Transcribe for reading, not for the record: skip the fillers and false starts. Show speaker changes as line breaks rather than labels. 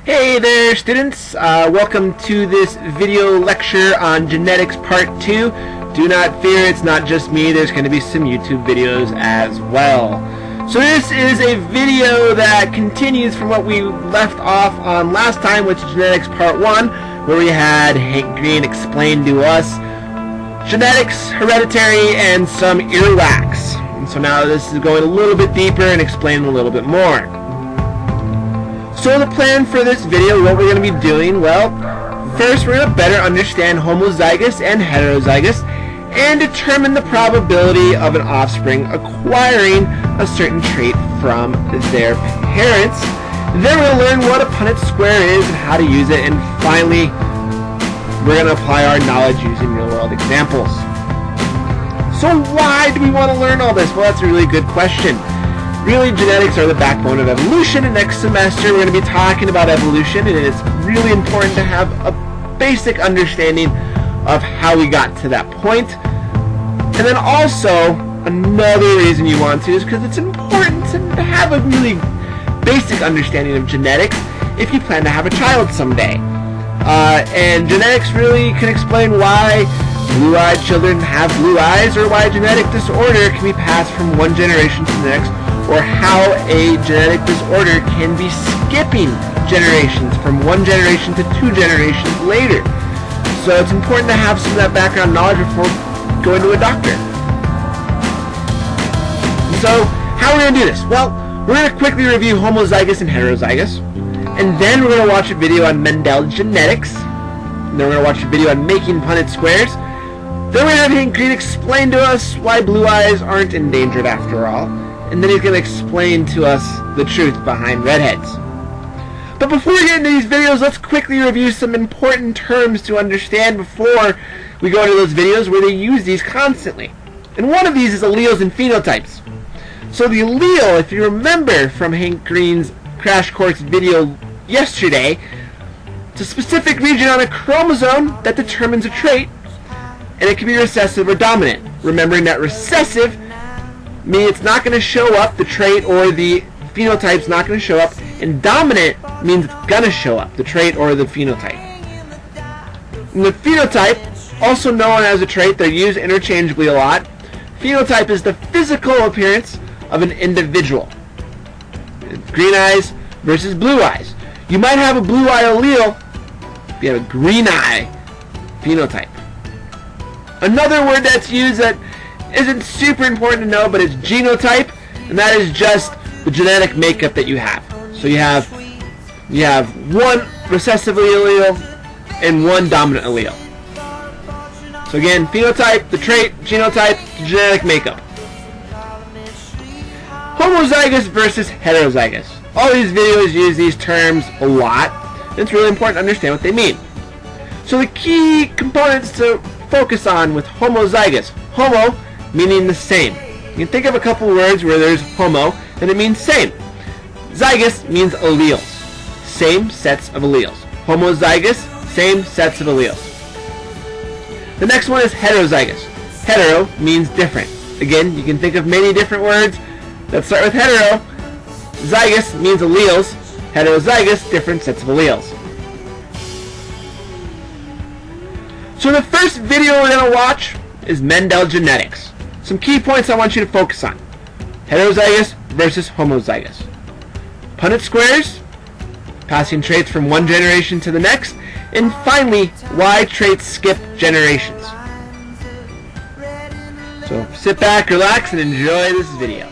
Hey there, students. Welcome to this video lecture on genetics part 2. Do not fear, it's not just me. There's going to be some YouTube videos as well. So this is a video that continues from what we left off on last time, which is genetics part 1, where we had Hank Green explain to us genetics, hereditary, and some earwax. And so now this is going a little bit deeper and explaining a little bit more. So the plan for this video, what we're going to be doing, well, first we're going to better understand homozygous and heterozygous and determine the probability of an offspring acquiring a certain trait from their parents. Then we're going to learn what a Punnett square is and how to use it, and finally we're going to apply our knowledge using real-world examples. So why do we want to learn all this? Well, that's a really good question. Really, genetics are the backbone of evolution, and next semester we're going to be talking about evolution, and it's really important to have a basic understanding of how we got to that point. And then also, another reason you want to is because it's important to have a really basic understanding of genetics if you plan to have a child someday. And genetics really can explain why blue-eyed children have blue eyes, or why a genetic disorder can be passed from one generation to the next, or how a genetic disorder can be skipping generations from one generation to 2 generations later. So it's important to have some of that background knowledge before going to a doctor. So how are we going to do this? Well, we're going to quickly review homozygous and heterozygous, and then we're going to watch a video on Mendel genetics, and then we're going to watch a video on making Punnett squares. Then we're going to have Hank Green explain to us why blue eyes aren't endangered after all. And then he's going to explain to us the truth behind redheads. But before we get into these videos, let's quickly review some important terms to understand before we go into those videos where they use these constantly. And one of these is alleles and phenotypes. So the allele, if you remember from Hank Green's crash course video yesterday, it's a specific region on a chromosome that determines a trait, and it can be recessive or dominant. Remembering that recessive means it's not going to show up, the trait or the phenotype's not going to show up, and dominant means it's going to show up, the trait or the phenotype. And the phenotype, also known as a trait, they're used interchangeably a lot. Phenotype is the physical appearance of an individual. Green eyes versus blue eyes. You might have a blue eye allele if you have a green eye phenotype. Another word that's used that isn't super important to know, but it's genotype, and that is just the genetic makeup that you have. So you have one recessive allele and one dominant allele. So again, phenotype, the trait; genotype, the genetic makeup. Homozygous versus heterozygous. All these videos use these terms a lot, and it's really important to understand what they mean. So the key components to focus on with homozygous: homo meaning the same. You can think of a couple words where there's homo and it means same. Zygous means alleles, same sets of alleles. Homozygous, same sets of alleles. The next one is heterozygous. Hetero means different. Again, you can think of many different words that start with hetero. Zygous means alleles. Heterozygous, different sets of alleles. So the first video we're going to watch is Mendel genetics. Some key points I want you to focus on: heterozygous versus homozygous. Punnett squares, passing traits from one generation to the next, and finally, why traits skip generations. So sit back, relax, and enjoy this video.